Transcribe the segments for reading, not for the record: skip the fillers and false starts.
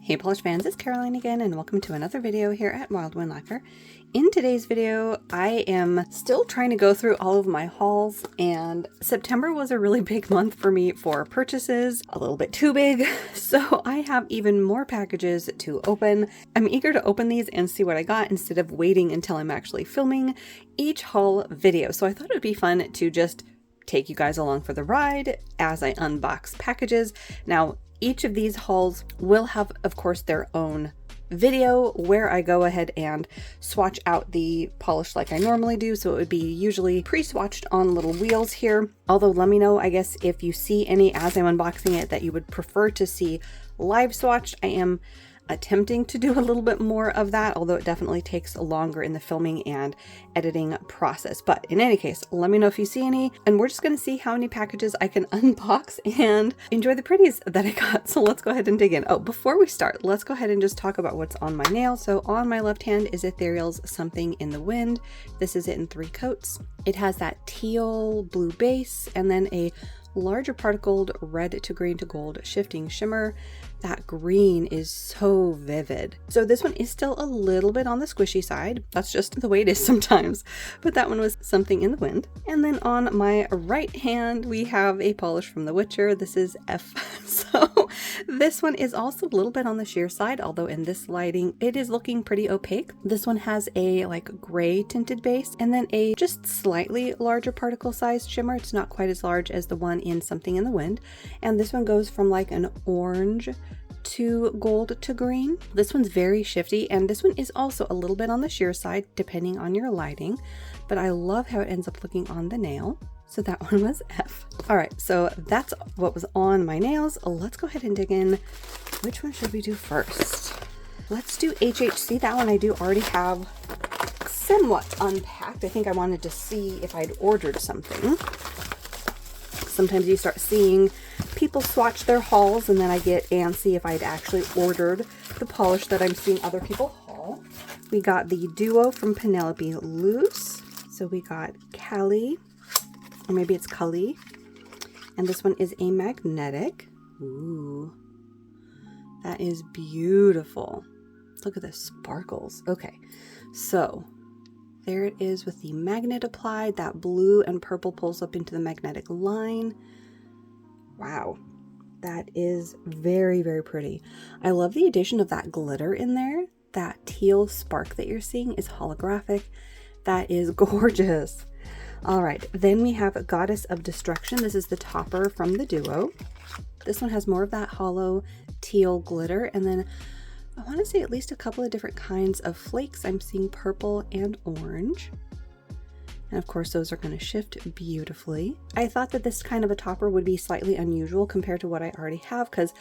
Hey polish fans, it's Caroline again and welcome to another video here at Wild Wind Lacquer. In today's video, I am still trying to go through all of my hauls, and September was a really big month for me for purchases, a little bit too big, so I have even more packages to open. I'm eager to open these and see what I got instead of waiting until I'm actually filming each haul video. So I thought it would be fun to just take you guys along for the ride as I unbox packages. Now, each of these hauls will have, of course, their own video where I go ahead and swatch out the polish like I normally do. So it would be usually pre-swatched on little wheels here. Although let me know, I guess, if you see any as I'm unboxing it that you would prefer to see live swatched. I am attempting to do a little bit more of that, although it definitely takes longer in the filming and editing process. But in any case, let me know if you see any, and we're just going to see how many packages I can unbox and enjoy the pretties that I got. So let's go ahead and dig in. Oh, before we start, let's go ahead and just talk about what's on my nail. So on my left hand is Ethereal's Something in the Wind. This is it in 3 coats. It has that teal blue base and then a larger particled red to green to gold shifting shimmer. That green is so vivid. So this one is still a little bit on the squishy side. That's just the way it is sometimes. But that one was Something in the Wind. And then on my right hand, we have a polish from The Witcher. This is F. So this one is also a little bit on the sheer side, although in this lighting, it is looking pretty opaque. This one has a like gray tinted base and then a just slightly larger particle sized shimmer. It's not quite as large as the one in Something in the Wind. And this one goes from like an orange to gold to green. This one's very shifty, and this one is also a little bit on the sheer side depending on your lighting, but I love how it ends up looking on the nail. So that one was F. All right, so that's what was on my nails. Let's go ahead and dig in. Which one should we do first? Let's do HHC. That one I do already have somewhat unpacked. I think I wanted to see if I'd ordered something. Sometimes you start seeing people swatch their hauls and then I get antsy if I'd actually ordered the polish that I'm seeing other people haul. We got the Duo from Penelope Loose. So we got Cali, or maybe it's Cully. And this one is a magnetic. Ooh, that is beautiful. Look at the sparkles. Okay, so there it is with the magnet applied. That blue and purple pulls up into the magnetic line. Wow, that is very, very pretty. I love the addition of that glitter in there. That teal spark that you're seeing is holographic. That is gorgeous. All right, then we have Goddess of Destruction. This is the topper from the Duo. This one has more of that hollow teal glitter, and then I want to say at least a couple of different kinds of flakes. I'm seeing purple and orange. And of course, those are going to shift beautifully. I thought that this kind of a topper would be slightly unusual compared to what I already have, because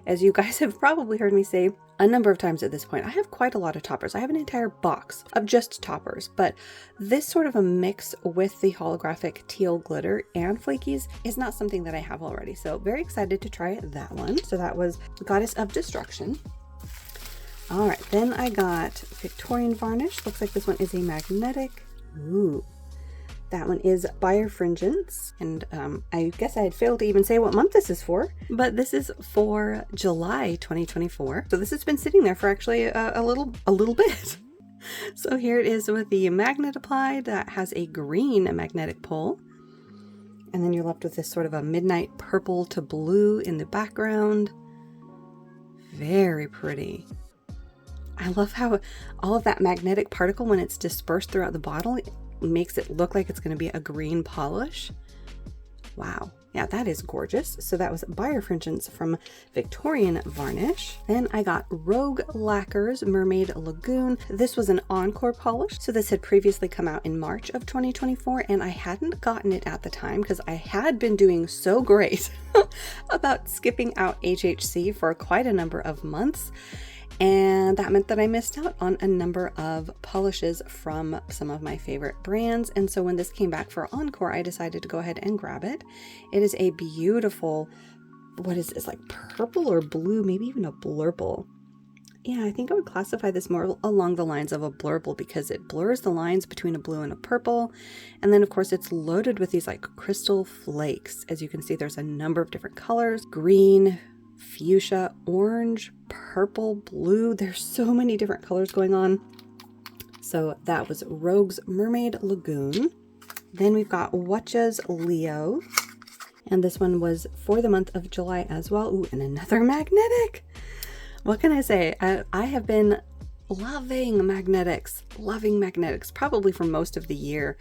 as you guys have probably heard me say a number of times at this point, I have quite a lot of toppers. I have an entire box of just toppers, but this sort of a mix with the holographic teal glitter and flakies is not something that I have already. So very excited to try that one. So that was Goddess of Destruction. All right, then I got Victorian Varnish. Looks like this one is a magnetic. Ooh, that one is Birefringence. And I guess I had failed to even say what month this is for, but this is for July 2024. So this has been sitting there for actually a little bit. So here it is with the magnet applied that has a green magnetic pull. And then you're left with this sort of a midnight purple to blue in the background. Very pretty. I love how all of that magnetic particle, when it's dispersed throughout the bottle, makes it look like it's going to be a green polish. Wow. Yeah, that is gorgeous. So that was Birefringence from Victorian Varnish. Then I got Rogue Lacquer's Mermaid Lagoon. This was an encore polish. So this had previously come out in March of 2024, and I hadn't gotten it at the time because I had been doing so great about skipping out HHC for quite a number of months. And that meant that I missed out on a number of polishes from some of my favorite brands. And so when this came back for Encore, I decided to go ahead and grab it. It is a beautiful, what is this, like purple or blue, maybe even a blurple. Yeah, I think I would classify this more along the lines of a blurple because it blurs the lines between a blue and a purple. And then of course it's loaded with these like crystal flakes. As you can see, there's a number of different colors: green, fuchsia, orange, purple, blue. There's so many different colors going on. So that was Rogue's Mermaid Lagoon. Then we've got Whatas Leo. And this one was for the month of July as well. Ooh, and another magnetic. What can I say? I have been loving magnetics, probably for most of the year.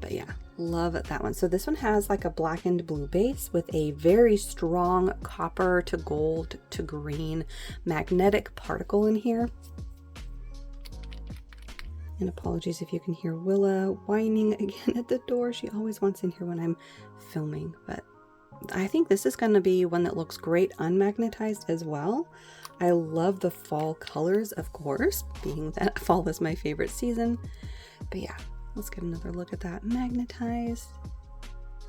But yeah, love that one. So this one has like a blackened blue base with a very strong copper to gold to green magnetic particle in here. And apologies if you can hear Willa whining again at the door. She always wants in here when I'm filming, but I think this is going to be one that looks great unmagnetized as well. I love the fall colors, of course, being that fall is my favorite season. But yeah, let's get another look at that magnetized.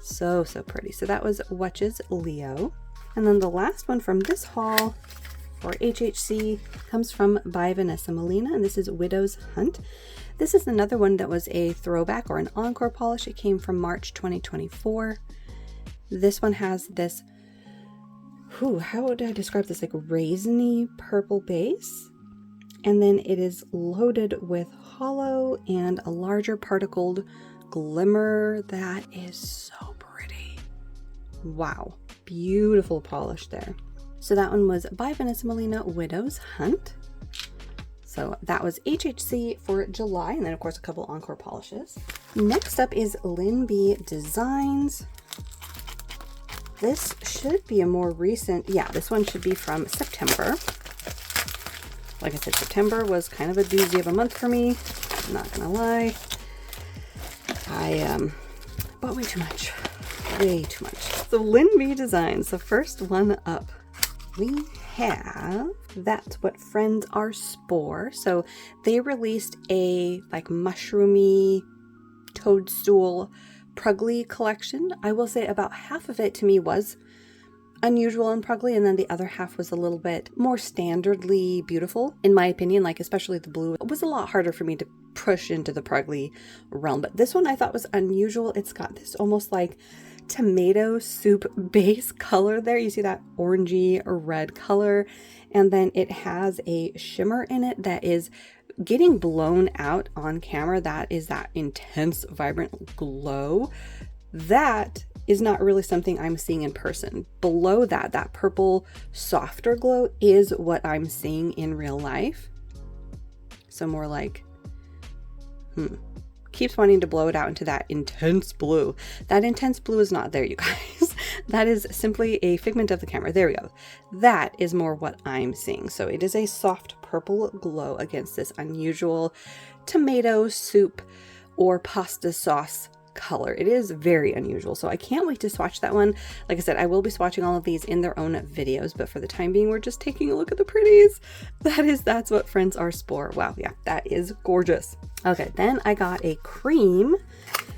So pretty. So that was Whatas Leo. And then the last one from this haul for HHC comes from by Vanessa Molina, and this is Widow's Hunt. This is another one that was a throwback or an encore polish. It came from March 2024. This one has this, how would I describe this, like raisiny purple base, and then it is loaded with hollow and a larger particled glimmer that is so pretty. Wow, beautiful polish there. So that one was by Vanessa Molina, Widow's Hunt. So that was HHC for July, and then of course a couple encore polishes. Next up is Lin B Designs. This should be a more recent, yeah, this one should be from September. Like I said, September was kind of a doozy of a month for me, I'm not gonna lie. I bought way too much. So Lin B Designs, the first one up. We have That's What Friends Are Spore. So they released a like mushroomy toadstool Pruggly collection. I will say about half of it to me was unusual and Pruggly, and then the other half was a little bit more standardly beautiful, in my opinion. Like especially the blue, it was a lot harder for me to push into the Pruggly realm, but this one I thought was unusual. It's got this almost like tomato soup base color there. You see that orangey or red color, and then it has a shimmer in it that is getting blown out on camera. That is that intense, vibrant glow. That is not really something I'm seeing in person. Below that, that purple, softer glow is what I'm seeing in real life. So more like, keeps wanting to blow it out into that intense blue. That intense blue is not there, you guys. That is simply a figment of the camera. There we go. That is more what I'm seeing. So it is a soft purple glow against this unusual tomato soup or pasta sauce color. It is very unusual. So I can't wait to swatch that one. Like I said, I will be swatching all of these in their own videos, but for the time being, we're just taking a look at the pretties. That's What Friends Are Spore. Wow, yeah, that is gorgeous. Okay, then I got a cream.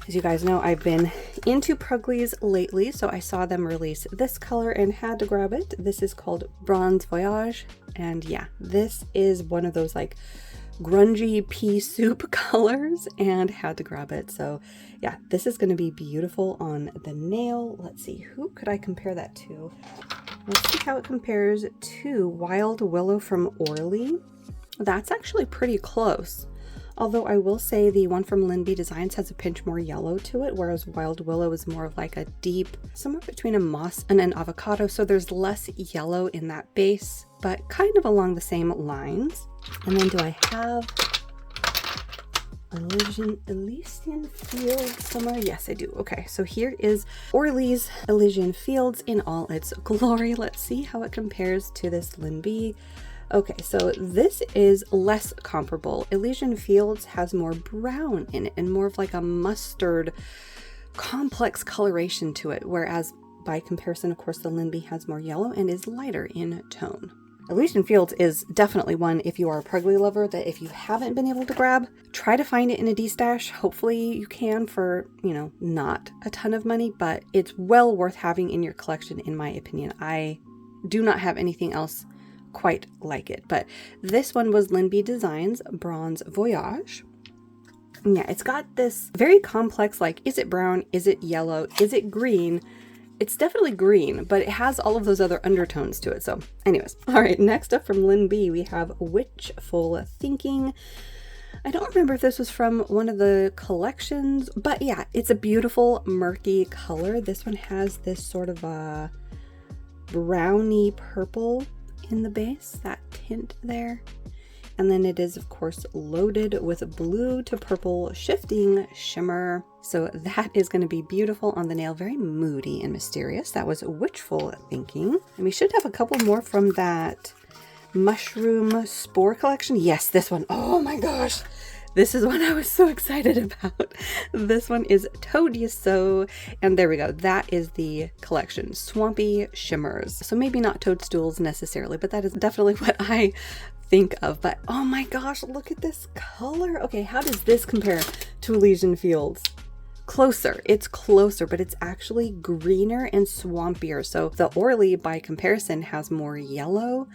As you guys know, I've been into Prugglies lately, so I saw them release this color and had to grab it. This is called Bronze Voyage, and yeah, this is one of those like grungy pea soup colors and had to grab it. So yeah, this is going to be beautiful on the nail. Let's see, who could I compare that to? Let's see how it compares to Wild Willow from Orly. That's actually pretty close. Although I will say the one from Lin B Designs has a pinch more yellow to it, whereas Wild Willow is more of like a deep, somewhere between a moss and an avocado. So there's less yellow in that base, but kind of along the same lines. And then do I have Elysian Fields somewhere? Yes, I do. Okay, so here is Orly's Elysian Fields in all its glory. Let's see how it compares to this Lin B. Okay, so this is less comparable. Elysian Fields has more brown in it and more of like a mustard complex coloration to it, whereas by comparison, of course, the Lin B has more yellow and is lighter in tone. Elysian Fields is definitely one, if you are a Pruggly lover, that if you haven't been able to grab, try to find it in a D-stash. Hopefully you can for, you know, not a ton of money, but it's well worth having in your collection, in my opinion. I do not have anything else quite like it, but this one was Lin B Designs Bronze Voyage. And yeah, it's got this very complex, like, is it brown? Is it yellow? Is it green? it's definitely green, but it has all of those other undertones to it. So anyways, all right, next up from Lin B, we have Witchful Thinking. I don't remember if this was from one of the collections, but yeah, it's a beautiful murky color. This one has this sort of a browny purple in the base, that tint there. And then it is, of course, loaded with blue to purple shifting shimmer. So that is going to be beautiful on the nail. Very moody and mysterious. That was Witchful Thinking. And we should have a couple more from that Mushroom Spore collection. Yes, this one. Oh my gosh. This is one I was so excited about. This one is Toad You So. And there we go. That is the collection. Swampy Shimmers. So maybe not toadstools necessarily, but that is definitely what I think of. But oh my gosh, look at this color. Okay, how does this compare to Elysian Fields? Closer. It's closer, but it's actually greener and swampier. So the Orly, by comparison, has more yellow,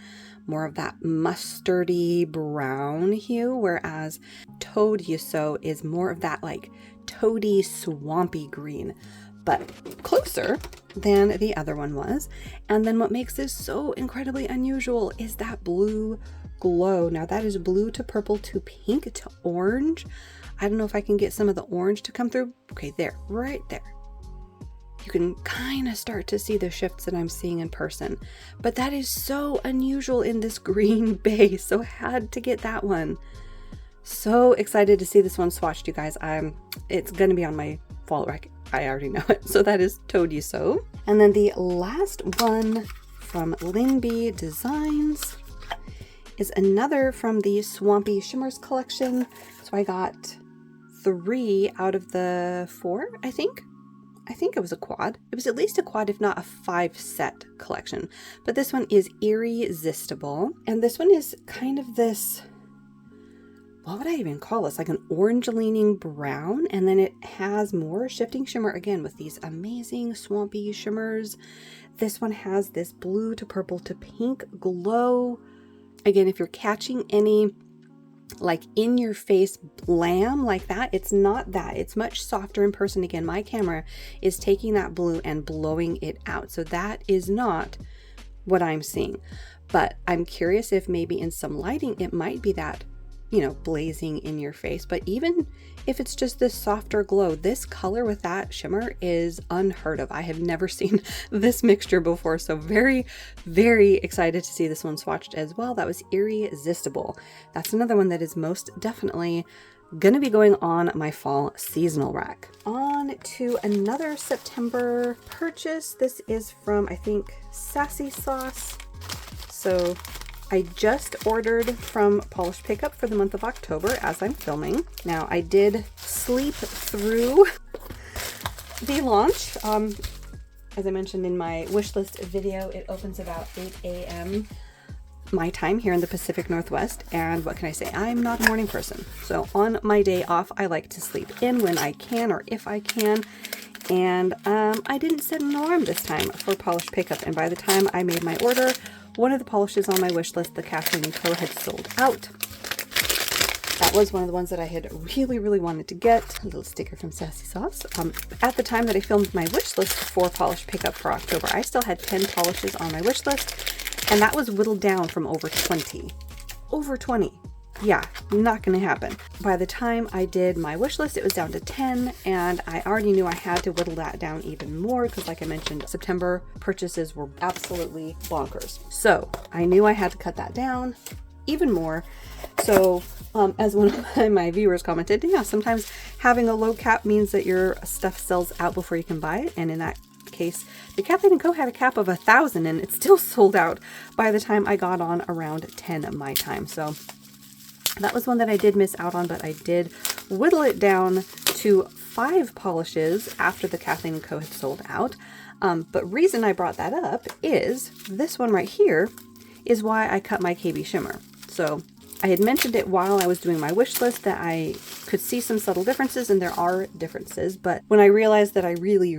more of that mustardy brown hue, whereas Toad You So is more of that like toady swampy green, but closer than the other one was. And then what makes this so incredibly unusual is that blue glow. Now that is blue to purple to pink to orange. I don't know if I can get some of the orange to come through. Okay, there, right there. You can kind of start to see the shifts that I'm seeing in person, but that is so unusual in this green base. So I had to get that one. So excited to see this one swatched, you guys. It's going to be on my fall rack. I already know it. So that is Toad You So. And then the last one from Lin B Designs is another from the Swampy Shimmers collection. So I got 3 out of the 4, I think it was a quad. It was at least a quad, if not a 5-set collection. But this one is Resistable. And this one is kind of this, what would I even call this? Like an orange leaning brown. And then it has more shifting shimmer again with these amazing swampy shimmers. This one has this blue to purple to pink glow. Again, if you're catching any like in your face blam like that, it's not that. It's much softer in person. Again, my camera is taking that blue and blowing it out. So that is not what I'm seeing. But I'm curious if maybe in some lighting it might be that, you know, blazing in your face. But even if it's just this softer glow, this color with that shimmer is unheard of. I have never seen this mixture before. So very, very excited to see this one swatched as well. That was Resistable. That's another one that is most definitely gonna be going on my fall seasonal rack. On to another September purchase. This is from, I think, Sassy Sauce. So I just ordered from Polish Pickup for the month of October as I'm filming. Now I did sleep through the launch. As I mentioned in my wish list video, it opens about 8 a.m. my time here in the Pacific Northwest. And what can I say? I'm not a morning person. So on my day off, I like to sleep in when I can or if I can. And I didn't set an alarm this time for Polish Pickup. And by the time I made my order, one of the polishes on my wish list, the Kathleen & Co., had sold out. That was one of the ones that I had really, really wanted to get. A little sticker from Sassy Sauce. At the time that I filmed my wish list for Polish Pickup for October, I still had 10 polishes on my wish list, and that was whittled down from over 20. Over 20. Yeah, not going to happen. By the time I did my wish list, it was down to 10, and I already knew I had to whittle that down even more because, like I mentioned, September purchases were absolutely bonkers. So I knew I had to cut that down even more. So as one of my viewers commented, yeah, sometimes having a low cap means that your stuff sells out before you can buy it. And in that case, the Kathleen & Co. had a cap of 1,000 and it still sold out by the time I got on around 10 my time. So that was one that I did miss out on, but I did whittle it down to 5 polishes after the Kathleen & Co. had sold out. But reason I brought that up is this one right here is why I cut my KB shimmer. So I had mentioned it while I was doing my wish list that I could see some subtle differences, and there are differences, but when I realized that I really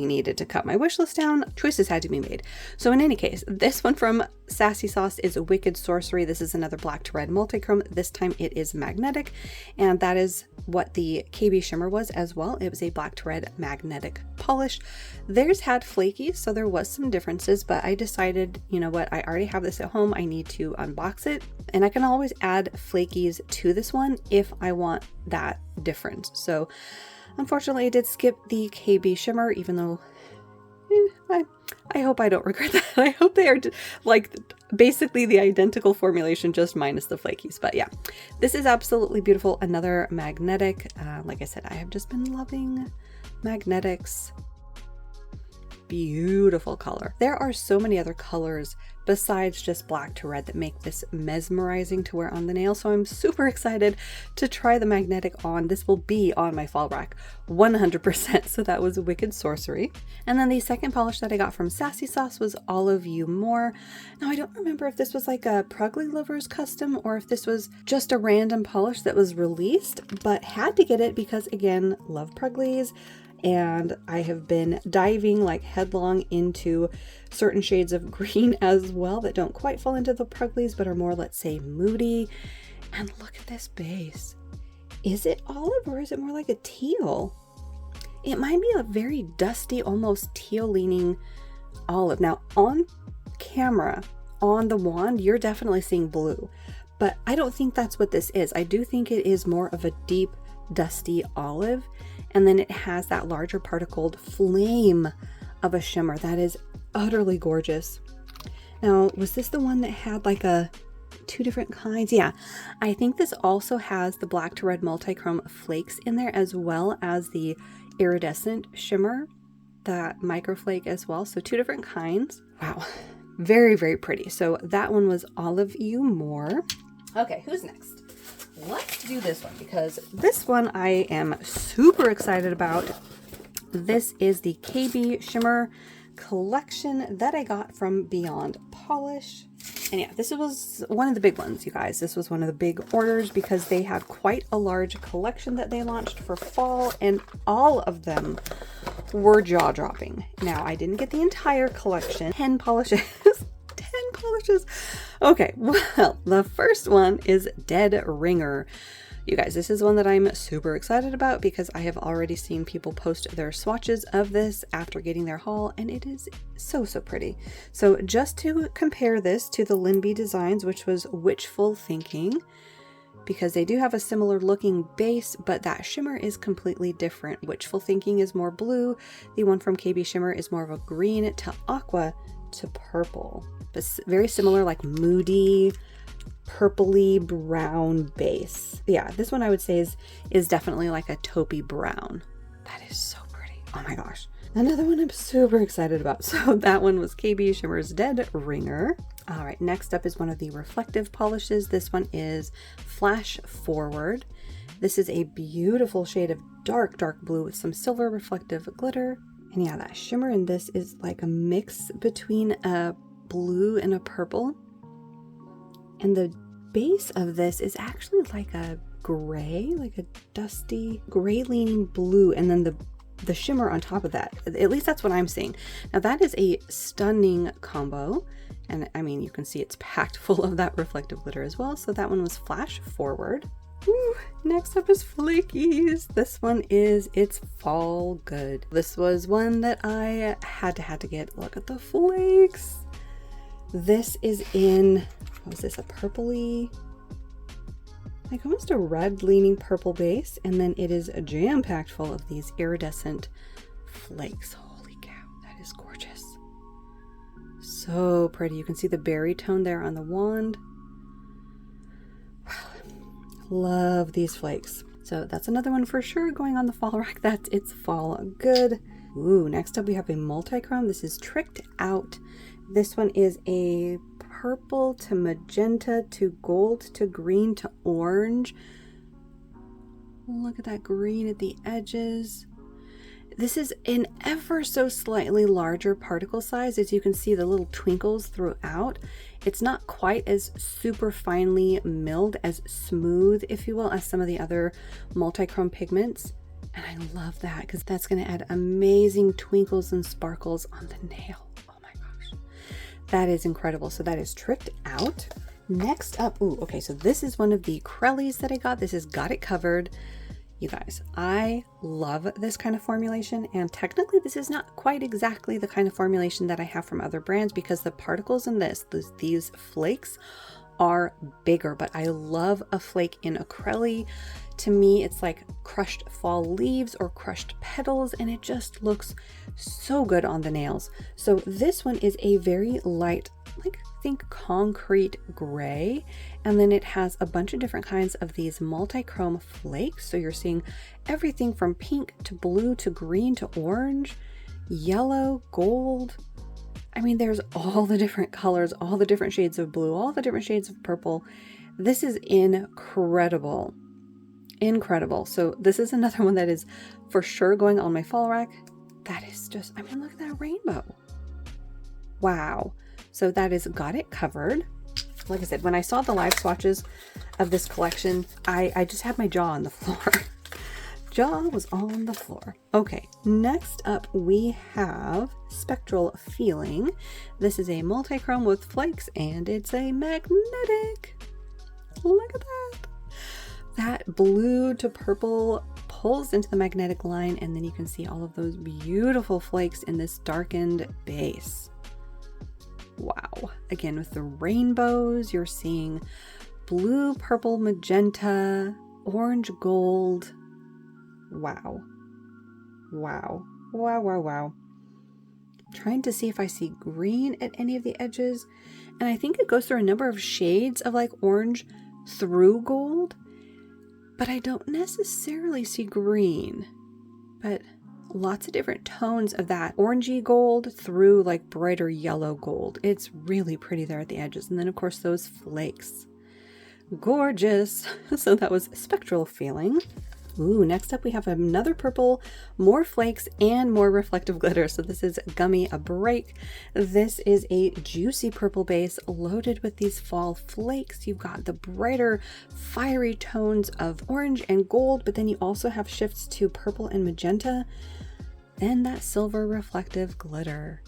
needed to cut my wish list down, choices had to be made. So in any case, this one from Sassy Sauce is a Wicked Sorcery. This is another black to red multichrome. This time it is magnetic, and that is what the KB shimmer was as well. It was a black to red magnetic polish. Theirs had flaky, so there was some differences, but I decided, you know what, I already have this at home. I need to unbox it, and I can always add flakies to this one if I want that difference. So unfortunately I did skip the KB shimmer, even though I hope I don't regret that. I hope they are like basically the identical formulation, just minus the flakies. But yeah, this is absolutely beautiful. Another magnetic. Like I said, I have just been loving magnetics. Beautiful color. There are so many other colors besides just black to red that make this mesmerizing to wear on the nail. So I'm super excited to try the magnetic on. This will be on my fall rack 100%. So that was Wicked Sorcery. And then the second polish that I got from Sassy Sauce was All of You More. Now I don't remember if this was like a Prugly Lovers custom or if this was just a random polish that was released, but had to get it because, again, love Pruglies. And I have been diving like headlong into certain shades of green as well that don't quite fall into the Pruglies but are more, let's say, moody. And look at this base. Is it olive or is it more like a teal? It might be a very dusty, almost teal leaning olive. Now on camera, on the wand, you're definitely seeing blue, but I don't think that's what this is. I do think it is more of a deep, dusty olive. And then it has that larger particled flame of a shimmer that is utterly gorgeous. Now, was this the one that had like two different kinds? Yeah, I think this also has the black to red multichrome flakes in there, as well as the iridescent shimmer, that microflake as well. So two different kinds. Wow, very pretty. So that one was All of You More. Okay, who's next? Let's do this one because this one I am super excited about. This is the KB Shimmer collection that I got from Beyond Polish. And yeah, this was one of the big ones, you guys. This was one of the big orders because they had quite a large collection that they launched for fall, and all of them were jaw-dropping. Now, I didn't get the entire collection, 10 polishes. 10 polishes. Okay, well, the first one is Dead Ringer. You guys, this is one that I'm super excited about because I have already seen people post their swatches of this after getting their haul, and it is so pretty. So just to compare this to the Lin B Designs, which was Witful Thinking, because they do have a similar looking base, but that shimmer is completely different. Witful Thinking is more blue. The one from KB Shimmer is more of a green to aqua to purple, but very similar, like moody, purpley brown base. Yeah, this one I would say is definitely like a taupey brown. That is so pretty. Oh my gosh. Another one I'm super excited about. So that one was KB Shimmer's Dead Ringer. All right, next up is one of the reflective polishes. This one is Flash Forward. This is a beautiful shade of dark blue with some silver reflective glitter. And yeah, that shimmer in this is like a mix between a blue and a purple. And the base of this is actually like a gray, like a dusty gray leaning blue. And then the shimmer on top of that, at least that's what I'm seeing. Now that is a stunning combo. And I mean, you can see it's packed full of that reflective glitter as well. So that one was Flash Forward. Ooh, next up is Flakies. This one is It's Fall Good. This was one that I had to get. Look at the flakes. This is in, what was this, a purpley, like almost a red leaning purple base, and then it is jam-packed full of these iridescent flakes. Holy cow, that is gorgeous. So pretty. You can see the berry tone there on the wand. Love these flakes. So that's another one for sure going on the fall rack. That's It's Fall Good. Ooh, next up we have a multi-chrome. This is Tricked Out. This one is a purple to magenta to gold to green to orange. Look at that green at the edges. This is an ever so slightly larger particle size. As you can see, the little twinkles throughout. It's not quite as super finely milled, as smooth, if you will, as some of the other multi-chrome pigments. And I love that because that's going to add amazing twinkles and sparkles on the nail. Oh my gosh. That is incredible. So that is tricked out. Next up, ooh, okay, so this is one of the Crellies that I got. This is Got It Covered. You guys, I love this kind of formulation, and technically this is not quite exactly the kind of formulation that I have from other brands because the particles in these flakes are bigger, but I love a flake in a Crelly. To me, it's like crushed fall leaves or crushed petals, and it just looks so good on the nails. So this one is a very light, like think concrete gray, and then it has a bunch of different kinds of these multi-chrome flakes. So you're seeing everything from pink to blue to green to orange, yellow, gold. I mean, there's all the different colors, all the different shades of blue, all the different shades of purple. This is incredible. Incredible. So this is another one that is for sure going on my fall rack. That is just, I mean, look at that rainbow. Wow. So that is Got It Covered. Like I said, when I saw the live swatches of this collection, I just had my jaw on the floor. Jaw was on the floor. Okay, next up we have Spectral Feeling. This is a multi-chrome with flakes, and it's a magnetic. Look at that. That blue to purple pulls into the magnetic line, and then you can see all of those beautiful flakes in this darkened base. Wow. Again, with the rainbows, you're seeing blue, purple, magenta, orange, gold. Wow. Wow. Wow, wow, wow. Trying to see if I see green at any of the edges. And I think it goes through a number of shades of like orange through gold. But I don't necessarily see green. But lots of different tones of that orangey gold through like brighter yellow gold. It's really pretty there at the edges. And then of course those flakes. Gorgeous. So that was Spectral Feeling. Ooh, next up we have another purple, more flakes and more reflective glitter. So this is Gummy a Break. This is a juicy purple base loaded with these fall flakes. You've got the brighter fiery tones of orange and gold, but then you also have shifts to purple and magenta. Then that silver reflective glitter.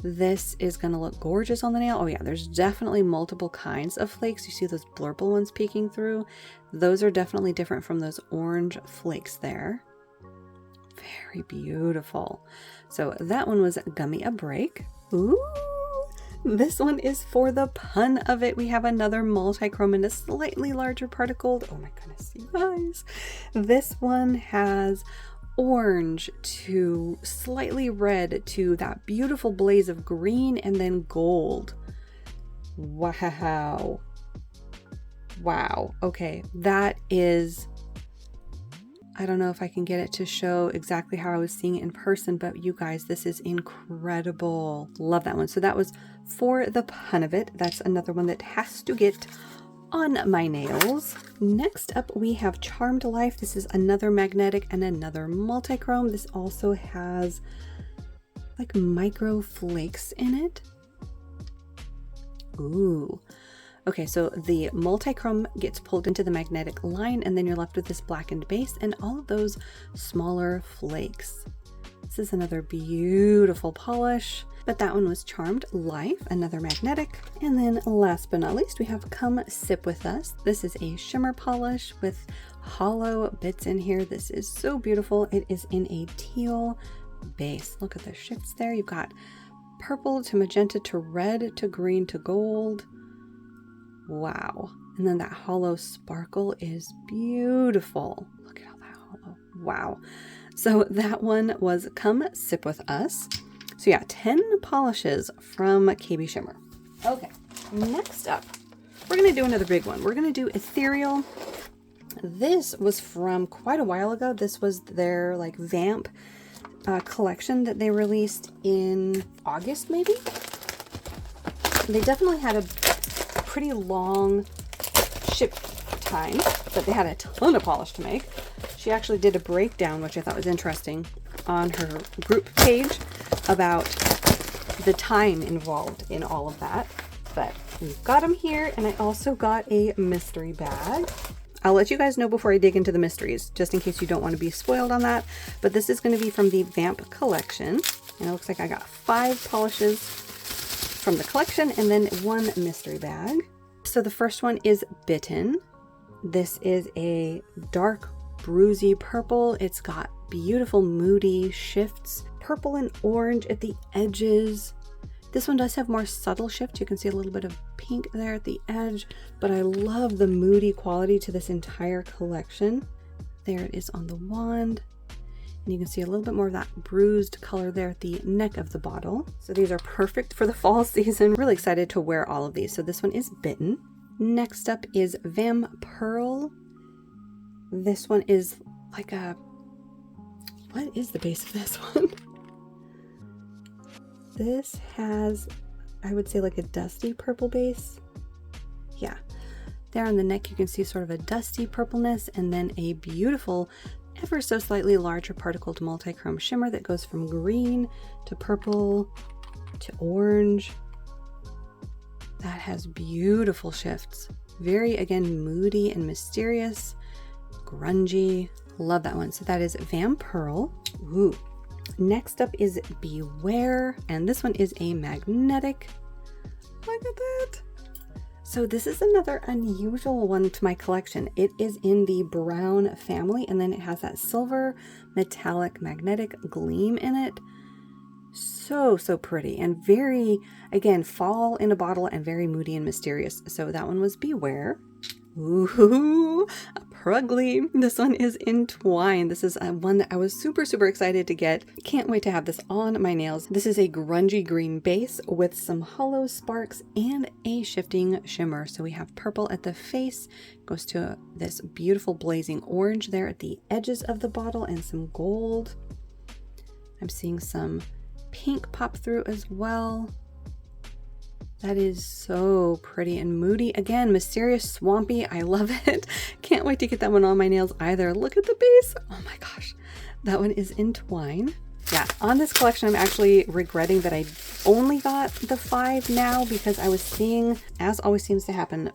This is going to look gorgeous on the nail. Oh yeah, there's definitely multiple kinds of flakes. You see those blurple ones peeking through? Those are definitely different from those orange flakes there. Very beautiful. So that one was Gummy a Break. Ooh, this one is for the pun of it. We have another multi-chrome and a slightly larger particle. Oh my goodness, you guys. This one has orange to slightly red to that beautiful blaze of green and then gold. Wow. Wow. Okay, that is, I don't know if I can get it to show exactly how I was seeing it in person, but you guys, this is incredible. Love that one. So that was For the Pun of It. That's another one that has to get on my nails. Next up we have Charmed Life. This is another magnetic and another multi-chrome. This also has like micro flakes in it. Ooh. Okay, so the multi-chrome gets pulled into the magnetic line, and then you're left with this blackened base and all of those smaller flakes. This is another beautiful polish, but that one was Charmed Life, another magnetic. And then last but not least, we have Come Sip With Us. This is a shimmer polish with hollow bits in here. This is so beautiful. It is in a teal base. Look at the shifts there. You've got purple to magenta to red to green to gold. Wow. And then that hollow sparkle is beautiful. Look at all that hollow. Wow. So that one was Come Sip With Us. So yeah, 10 polishes from KB Shimmer. Okay, next up, we're going to do another big one. We're going to do Ethereal. This was from quite a while ago. This was their like Vamp collection that they released in August maybe. They definitely had a pretty long ship time, but they had a ton of polish to make. She actually did a breakdown, which I thought was interesting, on her group page about the time involved in all of that. But we've got them here, and I also got a mystery bag. I'll let you guys know before I dig into the mysteries, just in case you don't want to be spoiled on that. But this is going to be from the Vamp collection. And it looks like I got 5 polishes from the collection and then 1 mystery bag. So the first one is Bitten. This is a dark, bruisey purple. It's got beautiful, moody shifts, purple and orange at the edges. This one does have more subtle shift. You can see a little bit of pink there at the edge, but I love the moody quality to this entire collection. There it is on the wand. And you can see a little bit more of that bruised color there at the neck of the bottle. So these are perfect for the fall season. Really excited to wear all of these. So this one is Bitten. Next up is Vamp Pearl. This one is like a, what is the base of this one? This has, I would say, like a dusty purple base. Yeah, there on the neck you can see sort of a dusty purpleness, and then a beautiful, ever so slightly larger particled multi-chrome shimmer that goes from green to purple to orange. That has beautiful shifts. Very, again, moody and mysterious, grungy. Love that one. So that is Vamp Pearl. Ooh. Next up is Beware, and this one is a magnetic. Look at that. So this is another unusual one to my collection. It is in the brown family, and then it has that silver metallic magnetic gleam in it. So pretty and very, again, fall in a bottle and very moody and mysterious. So that one was Beware. Ooh, a Prugly. This one is in Twine. This is one that I was super excited to get. Can't wait to have this on my nails. This is a grungy green base with some hollow sparks and a shifting shimmer. So we have purple at the face, goes to this beautiful blazing orange there at the edges of the bottle, and some gold. I'm seeing some pink pop through as well. That is so pretty and moody. Again, mysterious, swampy. I love it. Can't wait to get that one on my nails either. Look at the base. Oh my gosh. That one is in Twine. Yeah, on this collection, I'm actually regretting that I only got the 5 now, because I was seeing, as always seems to happen,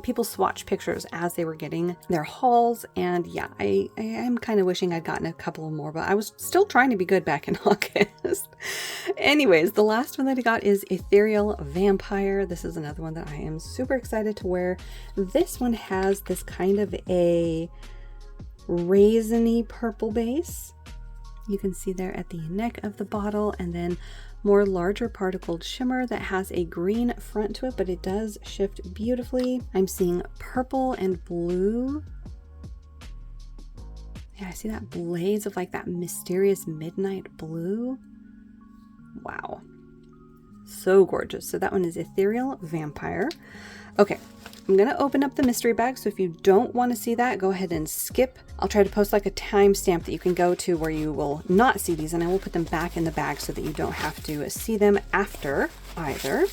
people swatch pictures as they were getting their hauls, and yeah, I am kind of wishing I'd gotten a couple more, but I was still trying to be good back in August. Anyways, the last one that I got is Ethereal Vampire. This is another one that I am super excited to wear. This one has this kind of a raisiny purple base. You can see there at the neck of the bottle, and then more larger particled shimmer that has a green front to it, but it does shift beautifully. I'm seeing purple and blue. Yeah, I see that blaze of like that mysterious midnight blue. Wow. So gorgeous. So that one is Ethereal Vampire. Okay, I'm going to open up the mystery bag. So if you don't want to see that, go ahead and skip. I'll try to post like a timestamp that you can go to where you will not see these, and I will put them back in the bag so that you don't have to see them after either.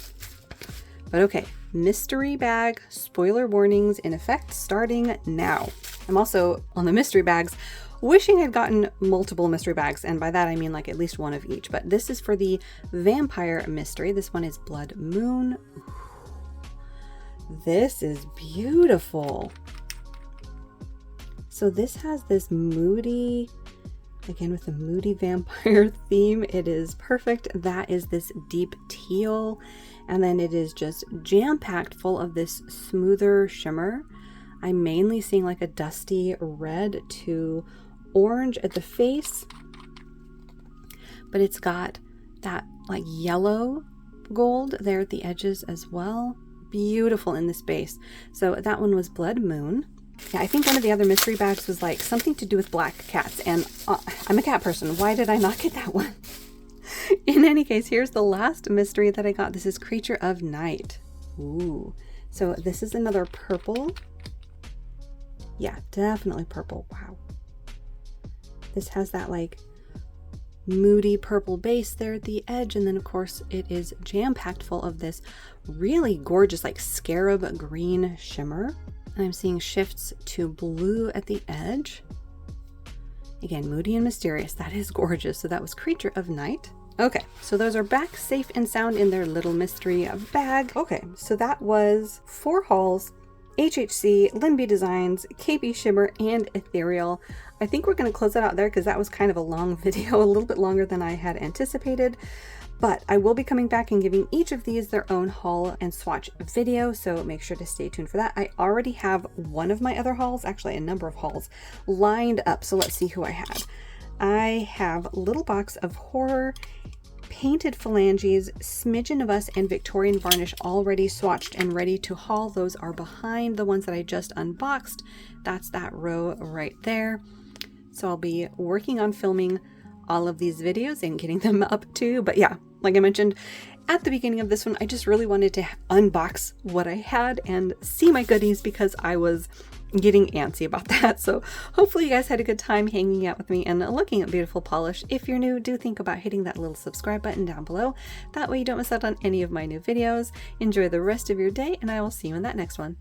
But okay, mystery bag, spoiler warnings in effect starting now. I'm also on the mystery bags wishing I'd gotten multiple mystery bags, and by that I mean like at least one of each, but this is for the Vampire Mystery. This one is Blood Moon. This is beautiful. So this has this moody, again with the moody vampire theme. It is perfect. That is this deep teal, and then it is just jam-packed full of this smoother shimmer. I'm mainly seeing like a dusty red to orange at the face, but it's got that like yellow gold there at the edges as well. Beautiful in this base. So that one was Blood Moon. Yeah, I think one of the other mystery bags was like something to do with black cats, and I'm a cat person. Why did I not get that one? In any case, here's the last mystery that I got. This is Creature of Night. Ooh. So this is another purple. Yeah, definitely purple. Wow. This has that like moody purple base there at the edge, and then of course it is jam-packed full of this really gorgeous like scarab green shimmer, and I'm seeing shifts to blue at the edge. Again, moody and mysterious. That is gorgeous. So that was Creature of Night. Okay, so those are back safe and sound in their little mystery bag. Okay, so that was 4 hauls, HHC, Lin B Designs, KB Shimmer, and Ethereal. I think we're going to close it out there because that was kind of a long video, a little bit longer than I had anticipated. But I will be coming back and giving each of these their own haul and swatch video, so make sure to stay tuned for that. I already have one of my other hauls, actually a number of hauls, lined up, so let's see who I had. I have Little Box of Horror, Painted Phalanges, Smidgen of Us, and Victorian Varnish already swatched and ready to haul. Those are behind the ones that I just unboxed. That's that row right there. So I'll be working on filming all of these videos and getting them up too. But yeah, like I mentioned at the beginning of this one, I just really wanted to unbox what I had and see my goodies because I was getting antsy about that. So hopefully you guys had a good time hanging out with me and looking at beautiful polish. If you're new, do think about hitting that little subscribe button down below. That way you don't miss out on any of my new videos. Enjoy the rest of your day, and I will see you in that next one.